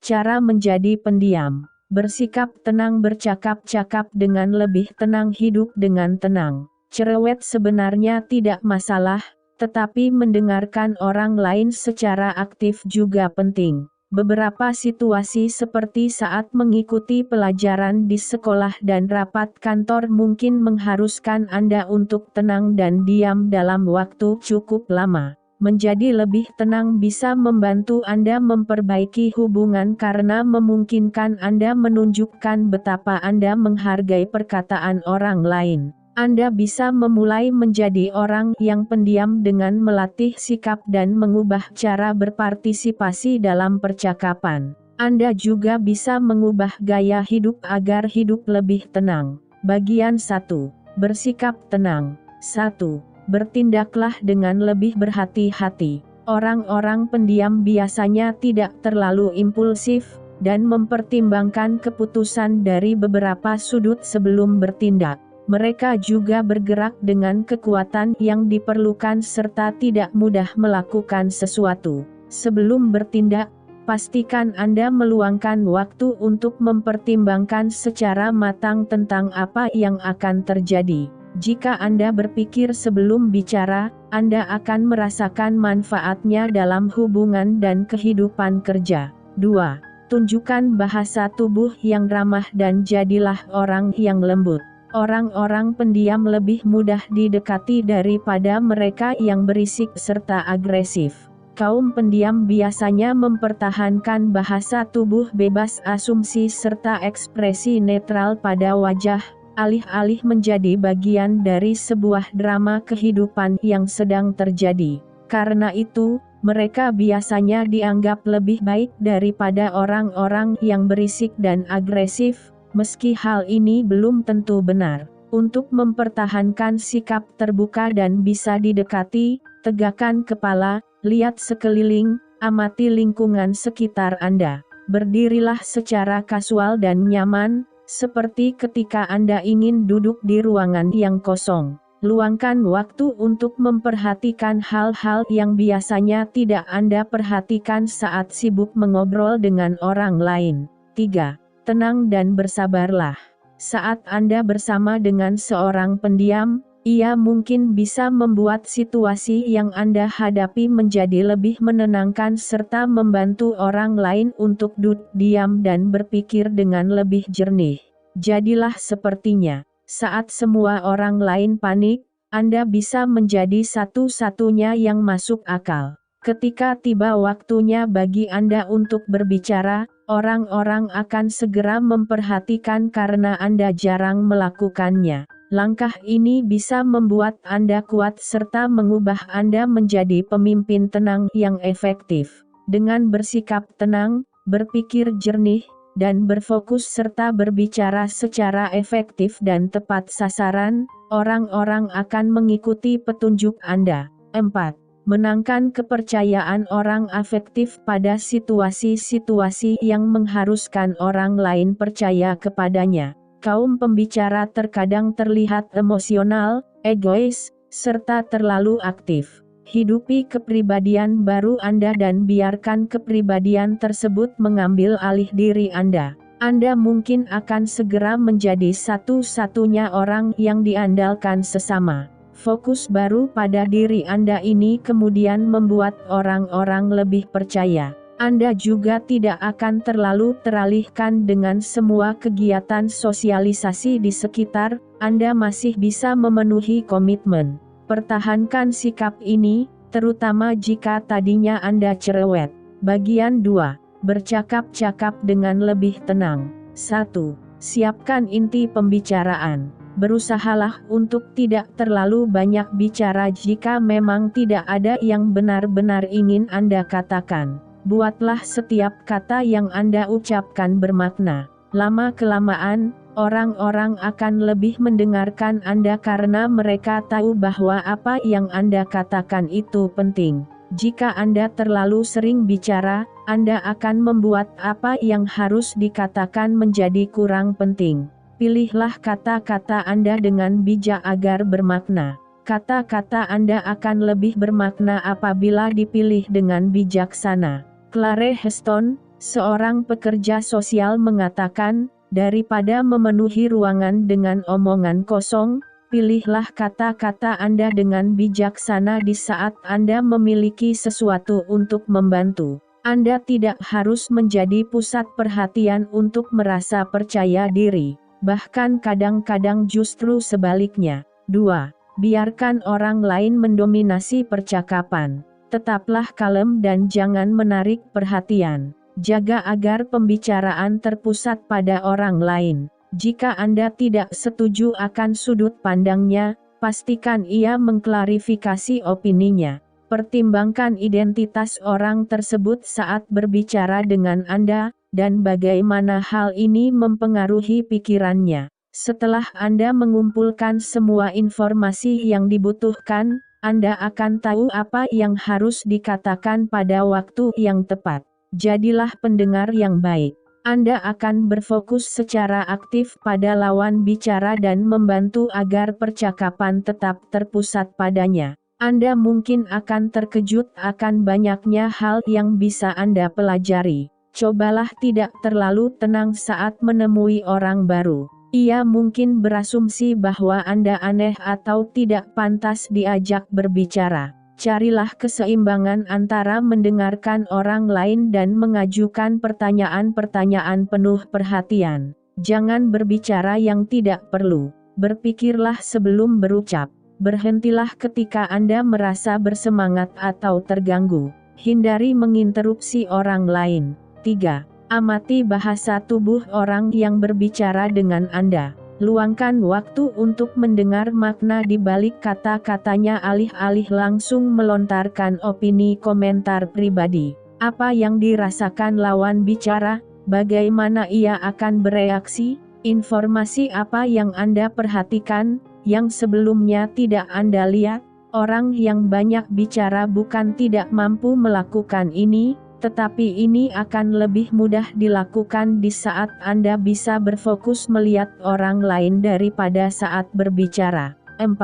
Cara menjadi pendiam. Bersikap tenang, bercakap-cakap dengan lebih tenang, hidup dengan tenang. Cerewet sebenarnya tidak masalah, tetapi mendengarkan orang lain secara aktif juga penting. Beberapa situasi seperti saat mengikuti pelajaran di sekolah dan rapat kantor mungkin mengharuskan Anda untuk tenang dan diam dalam waktu cukup lama. Menjadi lebih tenang bisa membantu Anda memperbaiki hubungan karena memungkinkan Anda menunjukkan betapa Anda menghargai perkataan orang lain. Anda bisa memulai menjadi orang yang pendiam dengan melatih sikap dan mengubah cara berpartisipasi dalam percakapan. Anda juga bisa mengubah gaya hidup agar hidup lebih tenang. Bagian 1. Bersikap tenang. 1. Bertindaklah dengan lebih berhati-hati. Orang-orang pendiam biasanya tidak terlalu impulsif, dan mempertimbangkan keputusan dari beberapa sudut sebelum bertindak. Mereka juga bergerak dengan kekuatan yang diperlukan serta tidak mudah melakukan sesuatu. Sebelum bertindak, pastikan Anda meluangkan waktu untuk mempertimbangkan secara matang tentang apa yang akan terjadi. Jika Anda berpikir sebelum bicara, Anda akan merasakan manfaatnya dalam hubungan dan kehidupan kerja. 2. Tunjukkan bahasa tubuh yang ramah dan jadilah orang yang lembut. Orang-orang pendiam lebih mudah didekati daripada mereka yang berisik serta agresif. Kaum pendiam biasanya mempertahankan bahasa tubuh bebas asumsi serta ekspresi netral pada wajah, alih-alih menjadi bagian dari sebuah drama kehidupan yang sedang terjadi. Karena itu, mereka biasanya dianggap lebih baik daripada orang-orang yang berisik dan agresif, meski hal ini belum tentu benar. Untuk mempertahankan sikap terbuka dan bisa didekati, tegakkan kepala, lihat sekeliling, amati lingkungan sekitar Anda. Berdirilah secara kasual dan nyaman, seperti ketika Anda ingin duduk di ruangan yang kosong. Luangkan waktu untuk memperhatikan hal-hal yang biasanya tidak Anda perhatikan saat sibuk mengobrol dengan orang lain. 3. Tenang dan bersabarlah. Saat Anda bersama dengan seorang pendiam, ia mungkin bisa membuat situasi yang Anda hadapi menjadi lebih menenangkan serta membantu orang lain untuk duduk diam dan berpikir dengan lebih jernih. Jadilah sepertinya. Saat semua orang lain panik, Anda bisa menjadi satu-satunya yang masuk akal. Ketika tiba waktunya bagi Anda untuk berbicara, orang-orang akan segera memperhatikan karena Anda jarang melakukannya. Langkah ini bisa membuat Anda kuat serta mengubah Anda menjadi pemimpin tenang yang efektif. Dengan bersikap tenang, berpikir jernih, dan berfokus serta berbicara secara efektif dan tepat sasaran, orang-orang akan mengikuti petunjuk Anda. 4. Menangkan kepercayaan orang afektif pada situasi-situasi yang mengharuskan orang lain percaya kepadanya. Kaum pembicara terkadang terlihat emosional, egois, serta terlalu aktif. Hidupi kepribadian baru Anda dan biarkan kepribadian tersebut mengambil alih diri Anda. Anda mungkin akan segera menjadi satu-satunya orang yang diandalkan sesama. Fokus baru pada diri Anda ini kemudian membuat orang-orang lebih percaya. Anda juga tidak akan terlalu teralihkan dengan semua kegiatan sosialisasi di sekitar, Anda masih bisa memenuhi komitmen. Pertahankan sikap ini, terutama jika tadinya Anda cerewet. Bagian 2. Bercakap-cakap dengan lebih tenang. 1. Siapkan inti pembicaraan. Berusahalah untuk tidak terlalu banyak bicara jika memang tidak ada yang benar-benar ingin Anda katakan. Buatlah setiap kata yang Anda ucapkan bermakna. Lama-kelamaan, orang-orang akan lebih mendengarkan Anda karena mereka tahu bahwa apa yang Anda katakan itu penting. Jika Anda terlalu sering bicara, Anda akan membuat apa yang harus dikatakan menjadi kurang penting. Pilihlah kata-kata Anda dengan bijak agar bermakna. Kata-kata Anda akan lebih bermakna apabila dipilih dengan bijaksana. Clare Heston, Seorang pekerja sosial mengatakan, daripada memenuhi ruangan dengan omongan kosong, pilihlah kata-kata Anda dengan bijaksana di saat Anda memiliki sesuatu untuk membantu. Anda tidak harus menjadi pusat perhatian untuk merasa percaya diri. Bahkan kadang-kadang justru sebaliknya. 2. Biarkan orang lain mendominasi percakapan. Tetaplah kalem dan jangan menarik perhatian. Jaga agar pembicaraan terpusat pada orang lain. Jika Anda tidak setuju akan sudut pandangnya, pastikan ia mengklarifikasi opininya. Pertimbangkan identitas orang tersebut saat berbicara dengan Anda, dan bagaimana hal ini mempengaruhi pikirannya. Setelah Anda mengumpulkan semua informasi yang dibutuhkan, Anda akan tahu apa yang harus dikatakan pada waktu yang tepat. Jadilah pendengar yang baik. Anda akan berfokus secara aktif pada lawan bicara dan membantu agar percakapan tetap terpusat padanya. Anda mungkin akan terkejut akan banyaknya hal yang bisa Anda pelajari. Cobalah tidak terlalu tenang saat menemui orang baru. Ia mungkin berasumsi bahwa Anda aneh atau tidak pantas diajak berbicara. Carilah keseimbangan antara mendengarkan orang lain dan mengajukan pertanyaan-pertanyaan penuh perhatian. Jangan berbicara yang tidak perlu. Berpikirlah sebelum berucap. Berhentilah ketika Anda merasa bersemangat atau terganggu. Hindari menginterupsi orang lain. 3. Amati bahasa tubuh orang yang berbicara dengan Anda. Luangkan waktu untuk mendengar makna di balik kata-katanya alih-alih langsung melontarkan opini komentar pribadi. Apa yang dirasakan lawan bicara, bagaimana ia akan bereaksi, informasi apa yang Anda perhatikan, yang sebelumnya tidak Anda lihat. Orang yang banyak bicara bukan tidak mampu melakukan ini, tetapi ini akan lebih mudah dilakukan di saat Anda bisa berfokus melihat orang lain daripada saat berbicara. 4.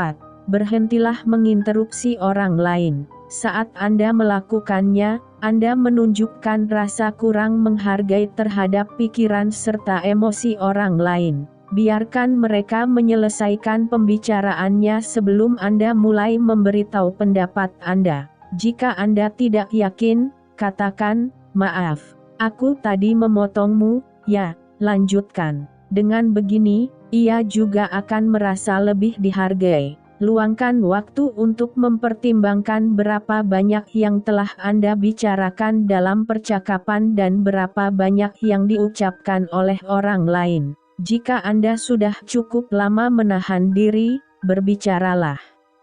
Berhentilah menginterupsi orang lain. Saat Anda melakukannya, Anda menunjukkan rasa kurang menghargai terhadap pikiran serta emosi orang lain. Biarkan mereka menyelesaikan pembicaraannya sebelum Anda mulai memberitahu pendapat Anda. Jika Anda tidak yakin, katakan, maaf, aku tadi memotongmu, ya, lanjutkan. Dengan begini, ia juga akan merasa lebih dihargai. Luangkan waktu untuk mempertimbangkan berapa banyak yang telah Anda bicarakan dalam percakapan dan berapa banyak yang diucapkan oleh orang lain. Jika Anda sudah cukup lama menahan diri, berbicaralah.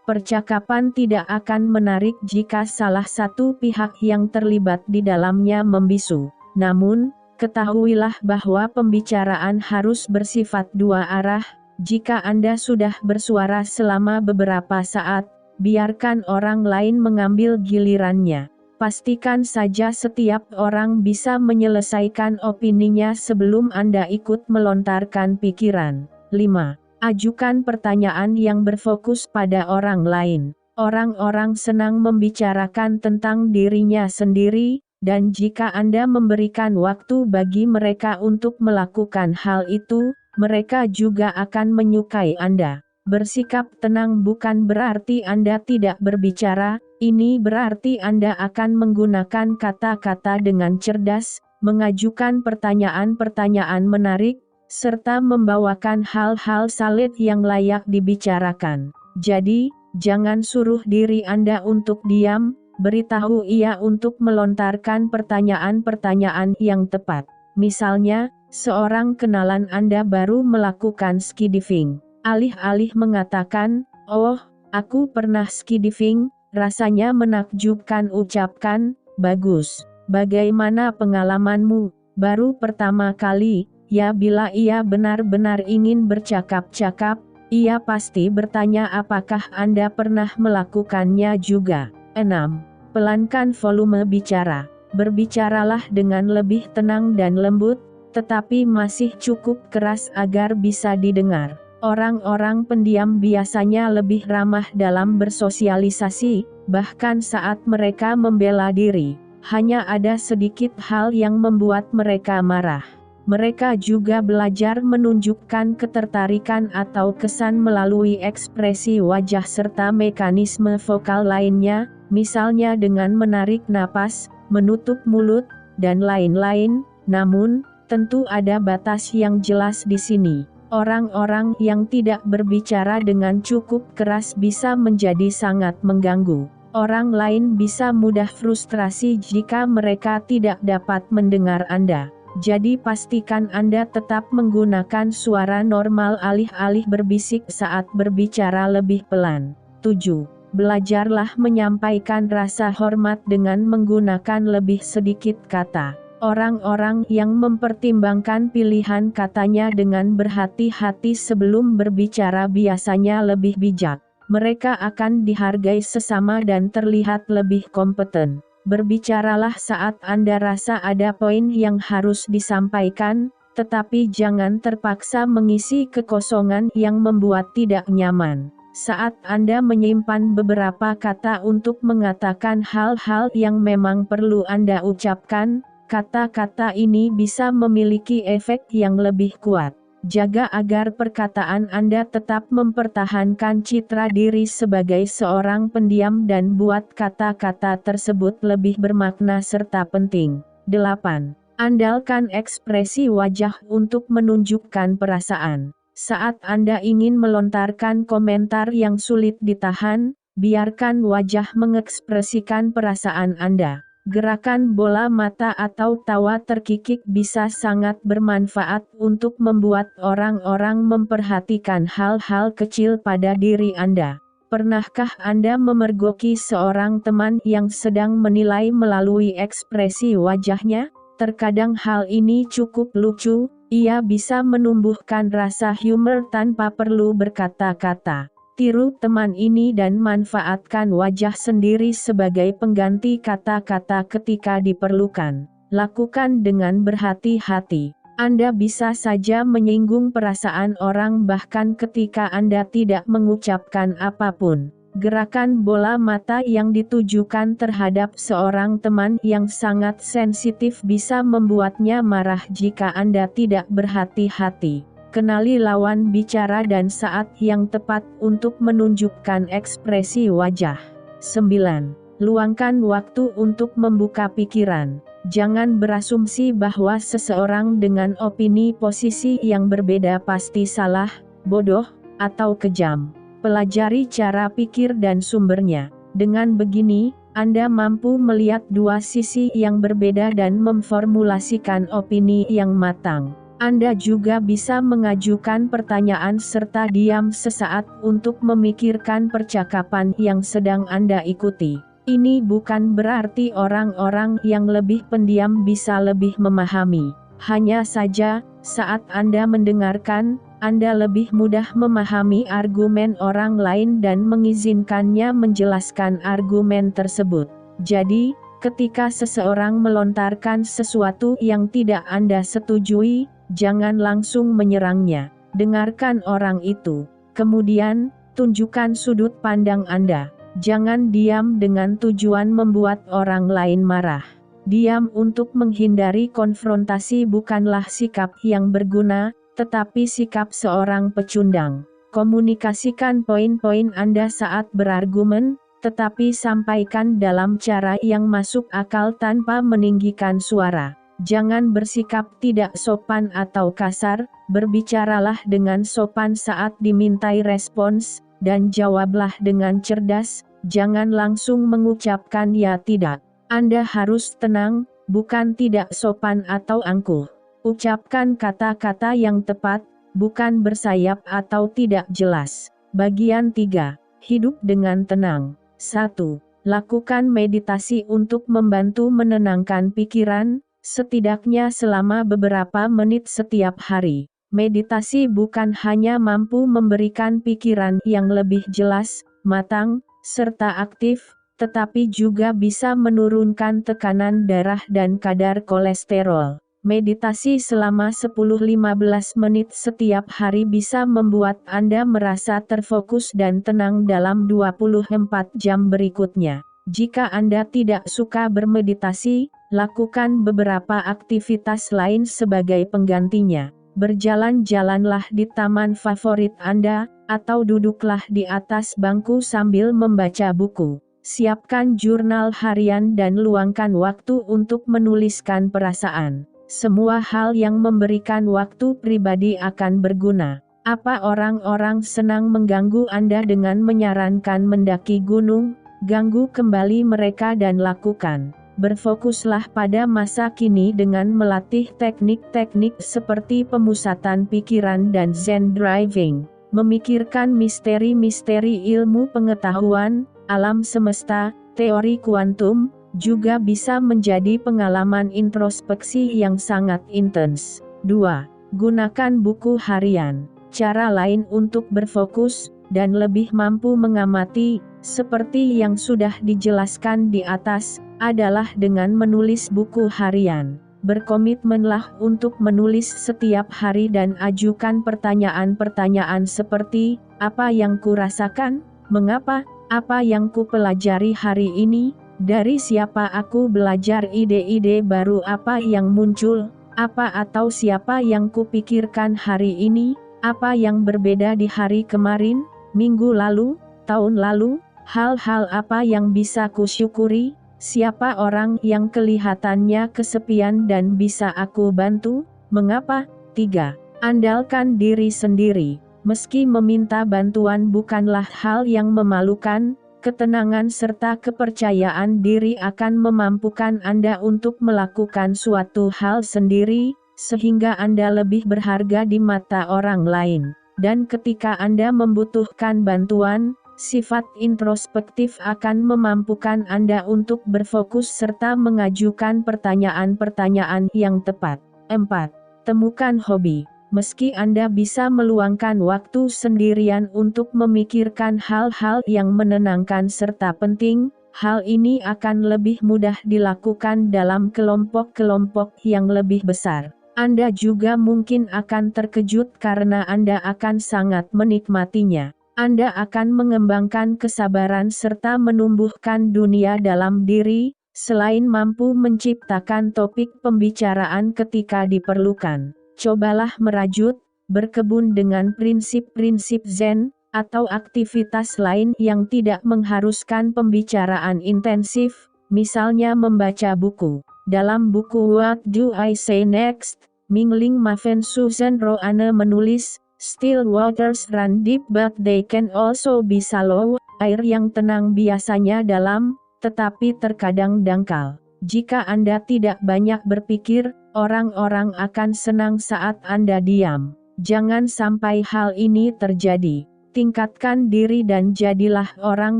Percakapan tidak akan menarik jika salah satu pihak yang terlibat di dalamnya membisu. Namun, ketahuilah bahwa pembicaraan harus bersifat dua arah. Jika Anda sudah bersuara selama beberapa saat, biarkan orang lain mengambil gilirannya. Pastikan saja setiap orang bisa menyelesaikan opininya sebelum Anda ikut melontarkan pikiran. 5. Ajukan pertanyaan yang berfokus pada orang lain. Orang-orang senang membicarakan tentang dirinya sendiri, dan jika Anda memberikan waktu bagi mereka untuk melakukan hal itu, mereka juga akan menyukai Anda. Bersikap tenang bukan berarti Anda tidak berbicara, ini berarti Anda akan menggunakan kata-kata dengan cerdas, mengajukan pertanyaan-pertanyaan menarik, serta membawakan hal-hal saleh yang layak dibicarakan. Jadi, jangan suruh diri Anda untuk diam, beritahu ia untuk melontarkan pertanyaan-pertanyaan yang tepat. Misalnya, seorang kenalan Anda baru melakukan skydiving. Alih-alih mengatakan, "Oh, aku pernah skydiving, rasanya menakjubkan," ucapkan, "Bagus. Bagaimana pengalamanmu? Baru pertama kali?" Ya, bila ia benar-benar ingin bercakap-cakap, ia pasti bertanya apakah Anda pernah melakukannya juga. 6. Pelankan volume bicara. Berbicaralah dengan lebih tenang dan lembut, tetapi masih cukup keras agar bisa didengar. Orang-orang pendiam biasanya lebih ramah dalam bersosialisasi, bahkan saat mereka membela diri. hanya ada sedikit hal yang membuat mereka marah. Mereka juga belajar menunjukkan ketertarikan atau kesan melalui ekspresi wajah serta mekanisme vokal lainnya, misalnya dengan menarik napas, menutup mulut, dan lain-lain. Namun, tentu ada batas yang jelas di sini. Orang-orang yang tidak berbicara dengan cukup keras bisa menjadi sangat mengganggu. Orang lain bisa mudah frustrasi jika mereka tidak dapat mendengar Anda. Jadi pastikan Anda tetap menggunakan suara normal alih-alih berbisik saat berbicara lebih pelan. 7. Belajarlah menyampaikan rasa hormat dengan menggunakan lebih sedikit kata. Orang-orang yang mempertimbangkan pilihan katanya dengan berhati-hati sebelum berbicara biasanya lebih bijak. Mereka akan dihargai sesama dan terlihat lebih kompeten. Berbicaralah saat Anda rasa ada poin yang harus disampaikan, tetapi jangan terpaksa mengisi kekosongan yang membuat tidak nyaman. Saat Anda menyimpan beberapa kata untuk mengatakan hal-hal yang memang perlu Anda ucapkan, kata-kata ini bisa memiliki efek yang lebih kuat. Jaga agar perkataan Anda tetap mempertahankan citra diri sebagai seorang pendiam dan buat kata-kata tersebut lebih bermakna serta penting. 8. Andalkan ekspresi wajah untuk menunjukkan perasaan. Saat Anda ingin melontarkan komentar yang sulit ditahan, biarkan wajah mengekspresikan perasaan Anda. Gerakan bola mata atau tawa terkikik bisa sangat bermanfaat untuk membuat orang-orang memperhatikan hal-hal kecil pada diri Anda. Pernahkah Anda memergoki seorang teman yang sedang menilai melalui ekspresi wajahnya? Terkadang hal ini cukup lucu, ia bisa menumbuhkan rasa humor tanpa perlu berkata-kata. Tiru teman ini dan manfaatkan wajah sendiri sebagai pengganti kata-kata ketika diperlukan. Lakukan dengan berhati-hati. Anda bisa saja menyinggung perasaan orang bahkan ketika Anda tidak mengucapkan apapun. Gerakan bola mata yang ditujukan terhadap seorang teman yang sangat sensitif bisa membuatnya marah jika Anda tidak berhati-hati. Kenali lawan bicara dan saat yang tepat untuk menunjukkan ekspresi wajah. 9. Luangkan waktu untuk membuka pikiran. Jangan berasumsi bahwa seseorang dengan opini posisi yang berbeda pasti salah, bodoh, atau kejam. Pelajari cara pikir dan sumbernya. Dengan begini, Anda mampu melihat dua sisi yang berbeda dan memformulasikan opini yang matang. Anda juga bisa mengajukan pertanyaan serta diam sesaat untuk memikirkan percakapan yang sedang Anda ikuti. Ini bukan berarti orang-orang yang lebih pendiam bisa lebih memahami. Hanya saja, saat Anda mendengarkan, Anda lebih mudah memahami argumen orang lain dan mengizinkannya menjelaskan argumen tersebut. Jadi, ketika seseorang melontarkan sesuatu yang tidak Anda setujui, jangan langsung menyerangnya. Dengarkan orang itu. Kemudian, tunjukkan sudut pandang Anda. Jangan diam dengan tujuan membuat orang lain marah. Diam untuk menghindari konfrontasi bukanlah sikap yang berguna, tetapi sikap seorang pecundang. Komunikasikan poin-poin Anda saat berargumen, tetapi sampaikan dalam cara yang masuk akal tanpa meninggikan suara. Jangan bersikap tidak sopan atau kasar, berbicaralah dengan sopan saat dimintai respons, dan jawablah dengan cerdas, jangan langsung mengucapkan ya tidak. Anda harus tenang, bukan tidak sopan atau angkuh. Ucapkan kata-kata yang tepat, bukan bersayap atau tidak jelas. Bagian 3. Hidup dengan tenang. 1. Lakukan meditasi untuk membantu menenangkan pikiran, setidaknya selama beberapa menit setiap hari. Meditasi bukan hanya mampu memberikan pikiran yang lebih jelas, matang, serta aktif, tetapi juga bisa menurunkan tekanan darah dan kadar kolesterol. Meditasi selama 10-15 menit setiap hari bisa membuat Anda merasa terfokus dan tenang dalam 24 jam berikutnya. Jika Anda tidak suka bermeditasi, lakukan beberapa aktivitas lain sebagai penggantinya. Berjalan-jalanlah di taman favorit Anda, atau duduklah di atas bangku sambil membaca buku. Siapkan jurnal harian dan luangkan waktu untuk menuliskan perasaan. Semua hal yang memberikan waktu pribadi akan berguna. Apa orang-orang senang mengganggu Anda dengan menyarankan mendaki gunung? Ganggu kembali mereka dan lakukan. Berfokuslah pada masa kini dengan melatih teknik-teknik seperti pemusatan pikiran dan Zen driving. Memikirkan misteri-misteri ilmu pengetahuan, alam semesta, teori kuantum, juga bisa menjadi pengalaman introspeksi yang sangat intens. 2. Gunakan buku harian. Cara lain untuk berfokus dan lebih mampu mengamati, seperti yang sudah dijelaskan di atas, adalah dengan menulis buku harian. Berkomitmenlah untuk menulis setiap hari dan ajukan pertanyaan-pertanyaan seperti, apa yang kurasakan? Mengapa? Apa yang kupelajari hari ini? Dari siapa aku belajar ide-ide baru? Apa yang muncul? Apa atau siapa yang kupikirkan hari ini? Apa yang berbeda di hari kemarin, minggu lalu, tahun lalu? Hal-hal apa yang bisa kusyukuri? Siapa orang yang kelihatannya kesepian dan bisa aku bantu? Mengapa? 3. Andalkan diri sendiri. Meski meminta bantuan bukanlah hal yang memalukan, ketenangan serta kepercayaan diri akan memampukan Anda untuk melakukan suatu hal sendiri, sehingga Anda lebih berharga di mata orang lain. Dan ketika Anda membutuhkan bantuan, sifat introspektif akan memampukan Anda untuk berfokus serta mengajukan pertanyaan-pertanyaan yang tepat. 4. Temukan hobi. Meski Anda bisa meluangkan waktu sendirian untuk memikirkan hal-hal yang menenangkan serta penting, hal ini akan lebih mudah dilakukan dalam kelompok-kelompok yang lebih besar. Anda juga mungkin akan terkejut karena Anda akan sangat menikmatinya. Anda akan mengembangkan kesabaran serta menumbuhkan dunia dalam diri, selain mampu menciptakan topik pembicaraan ketika diperlukan. Cobalah merajut, berkebun dengan prinsip-prinsip Zen, atau aktivitas lain yang tidak mengharuskan pembicaraan intensif, misalnya membaca buku. Dalam buku What Do I Say Next? Mingling Maven Susan Roane menulis, Still waters run deep but they can also be shallow. Air yang tenang biasanya dalam, tetapi terkadang dangkal. Jika Anda tidak banyak berpikir, orang-orang akan senang saat Anda diam. Jangan sampai hal ini terjadi. Tingkatkan diri dan jadilah orang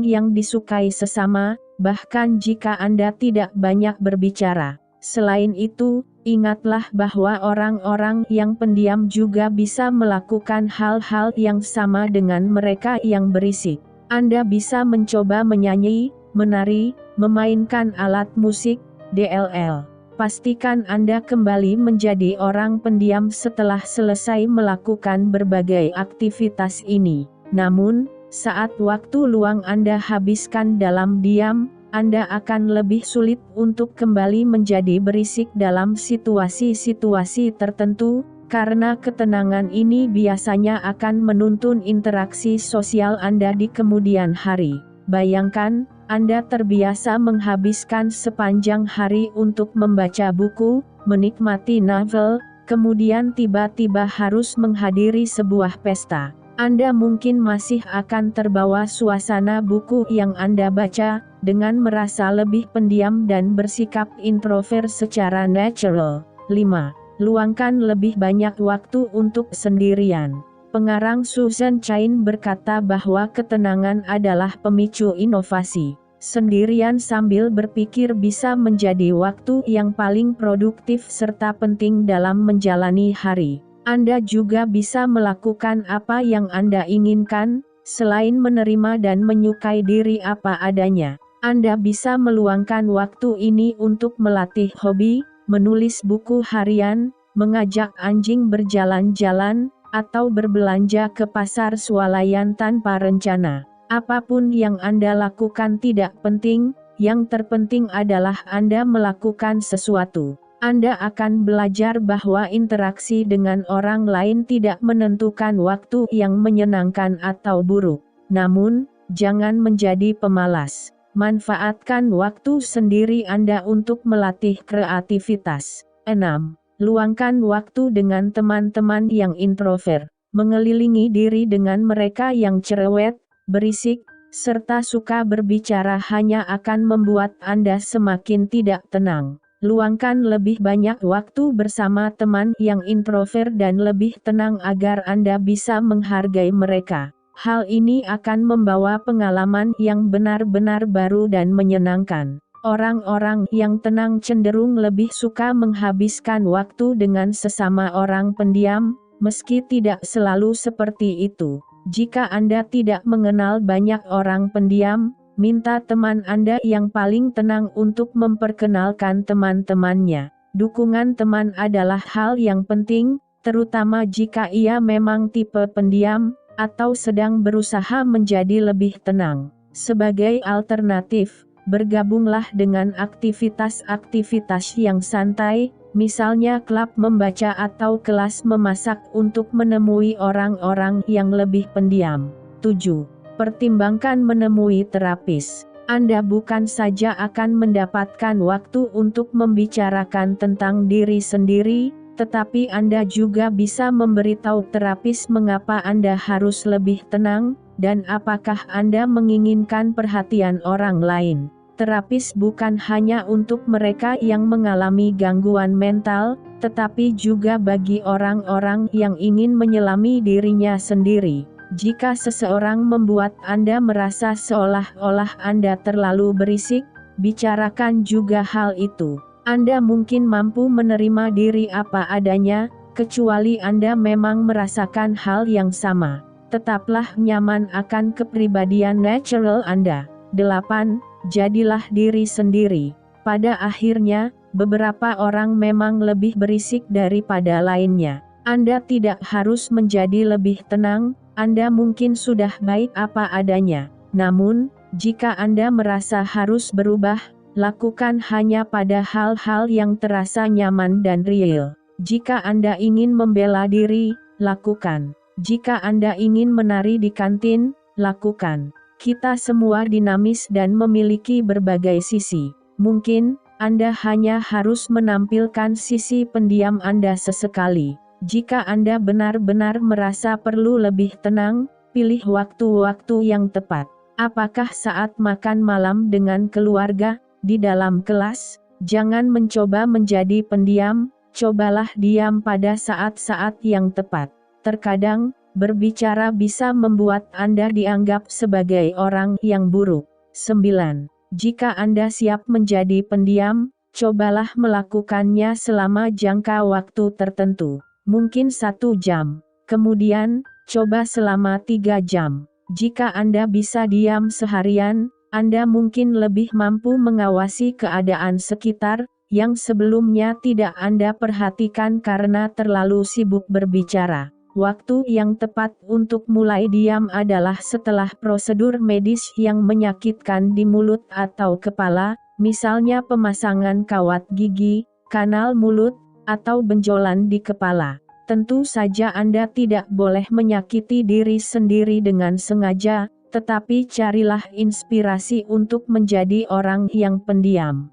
yang disukai sesama, bahkan jika Anda tidak banyak berbicara. Selain itu, ingatlah bahwa orang-orang yang pendiam juga bisa melakukan hal-hal yang sama dengan mereka yang berisik. Anda bisa mencoba menyanyi, menari, memainkan alat musik, DLL. Pastikan Anda kembali menjadi orang pendiam setelah selesai melakukan berbagai aktivitas ini. Namun, saat waktu luang Anda habiskan dalam diam, Anda akan lebih sulit untuk kembali menjadi berisik dalam situasi-situasi tertentu, karena ketenangan ini biasanya akan menuntun interaksi sosial Anda di kemudian hari. Bayangkan, Anda terbiasa menghabiskan sepanjang hari untuk membaca buku, menikmati novel, kemudian tiba-tiba harus menghadiri sebuah pesta. Anda mungkin masih akan terbawa suasana buku yang Anda baca, dengan merasa lebih pendiam dan bersikap introvert secara natural. 5. Luangkan lebih banyak waktu untuk sendirian. Pengarang Susan Cain berkata bahwa ketenangan adalah pemicu inovasi. Sendirian sambil berpikir bisa menjadi waktu yang paling produktif serta penting dalam menjalani hari. Anda juga bisa melakukan apa yang Anda inginkan, selain menerima dan menyukai diri apa adanya. Anda bisa meluangkan waktu ini untuk melatih hobi, menulis buku harian, mengajak anjing berjalan-jalan, atau berbelanja ke pasar swalayan tanpa rencana. Apapun yang Anda lakukan tidak penting, yang terpenting adalah Anda melakukan sesuatu. Anda akan belajar bahwa interaksi dengan orang lain tidak menentukan waktu yang menyenangkan atau buruk. Namun, jangan menjadi pemalas. Manfaatkan waktu sendiri Anda untuk melatih kreativitas. 6. Luangkan waktu dengan teman-teman yang introvert. Mengelilingi diri dengan mereka yang cerewet, berisik, serta suka berbicara hanya akan membuat Anda semakin tidak tenang. Luangkan lebih banyak waktu bersama teman yang introvert dan lebih tenang agar Anda bisa menghargai mereka. Hal ini akan membawa pengalaman yang benar-benar baru dan menyenangkan. Orang-orang yang tenang cenderung lebih suka menghabiskan waktu dengan sesama orang pendiam, meski tidak selalu seperti itu. Jika Anda tidak mengenal banyak orang pendiam, minta teman Anda yang paling tenang untuk memperkenalkan teman-temannya. Dukungan teman adalah hal yang penting, terutama jika ia memang tipe pendiam, atau sedang berusaha menjadi lebih tenang. Sebagai alternatif, bergabunglah dengan aktivitas-aktivitas yang santai, misalnya klub membaca atau kelas memasak untuk menemui orang-orang yang lebih pendiam. 7. Pertimbangkan menemui terapis. Anda bukan saja akan mendapatkan waktu untuk membicarakan tentang diri sendiri, tetapi Anda juga bisa memberitahu terapis mengapa Anda harus lebih tenang, dan apakah Anda menginginkan perhatian orang lain. Terapis bukan hanya untuk mereka yang mengalami gangguan mental, tetapi juga bagi orang-orang yang ingin menyelami dirinya sendiri. Jika seseorang membuat Anda merasa seolah-olah Anda terlalu berisik, bicarakan juga hal itu. Anda mungkin mampu menerima diri apa adanya, kecuali Anda memang merasakan hal yang sama. Tetaplah nyaman akan kepribadian natural Anda. 8. Jadilah diri sendiri. Pada akhirnya, beberapa orang memang lebih berisik daripada lainnya. Anda tidak harus menjadi lebih tenang, Anda mungkin sudah baik apa adanya. Namun, jika Anda merasa harus berubah, lakukan hanya pada hal-hal yang terasa nyaman dan real. Jika Anda ingin membela diri, lakukan. Jika Anda ingin menari di kantin, lakukan. Kita semua dinamis dan memiliki berbagai sisi. Mungkin, Anda hanya harus menampilkan sisi pendiam Anda sesekali. Jika Anda benar-benar merasa perlu lebih tenang, pilih waktu-waktu yang tepat. Apakah saat makan malam dengan keluarga, di dalam kelas? Jangan mencoba menjadi pendiam, cobalah diam pada saat-saat yang tepat. Terkadang, berbicara bisa membuat Anda dianggap sebagai orang yang buruk. 9. Jika Anda siap menjadi pendiam, cobalah melakukannya selama jangka waktu tertentu. Mungkin 1 jam. Kemudian, coba selama 3 jam. Jika Anda bisa diam seharian, Anda mungkin lebih mampu mengawasi keadaan sekitar, yang sebelumnya tidak Anda perhatikan karena terlalu sibuk berbicara. Waktu yang tepat untuk mulai diam adalah setelah prosedur medis yang menyakitkan di mulut atau kepala, misalnya pemasangan kawat gigi, kanal mulut, atau benjolan di kepala. Tentu saja Anda tidak boleh menyakiti diri sendiri dengan sengaja, tetapi carilah inspirasi untuk menjadi orang yang pendiam.